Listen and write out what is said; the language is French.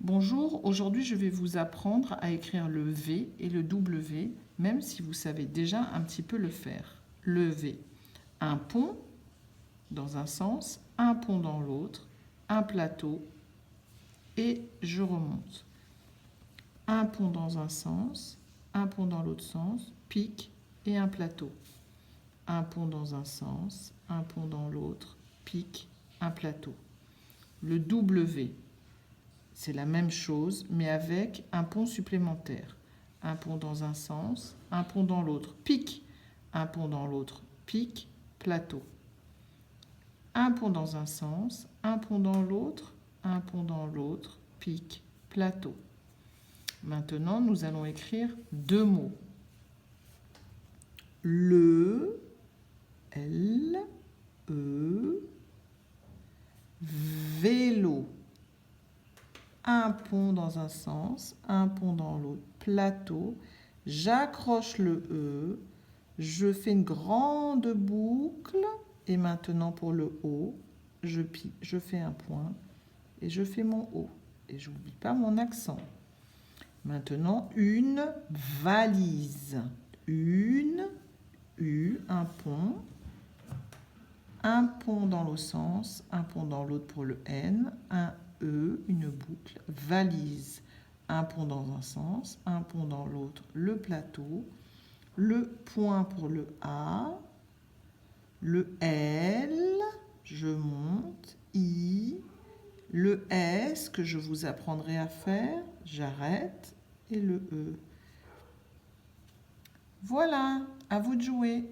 Bonjour, aujourd'hui je vais vous apprendre à écrire le V et le W, même si vous savez déjà un petit peu le faire. Le V, un pont dans un sens, un pont dans l'autre, un plateau et je remonte. Un pont dans un sens, un pont dans l'autre sens, pic et un plateau. Un pont dans un sens, un pont dans l'autre, pic, un plateau. Le W, c'est la même chose, mais avec un pont supplémentaire. Un pont dans un sens, un pont dans l'autre, pic. Un pont dans l'autre, pic, plateau. Un pont dans un sens, un pont dans l'autre, un pont dans l'autre, pic, plateau. Maintenant, nous allons écrire deux mots. Le, L, E, vélo. Un pont dans un sens, un pont dans l'autre, plateau. J'accroche le E, je fais une grande boucle et maintenant pour le O, je fais un point et je fais mon O. Et je n'oublie pas mon accent. Maintenant, une valise. Une, U, un pont dans l'autre sens, un pont dans l'autre pour le N, un E, une boucle, valise, un pont dans un sens, un pont dans l'autre, le plateau, le point pour le A, le L, je monte, I, le S que je vous apprendrai à faire, j'arrête, et le E. Voilà, à vous de jouer.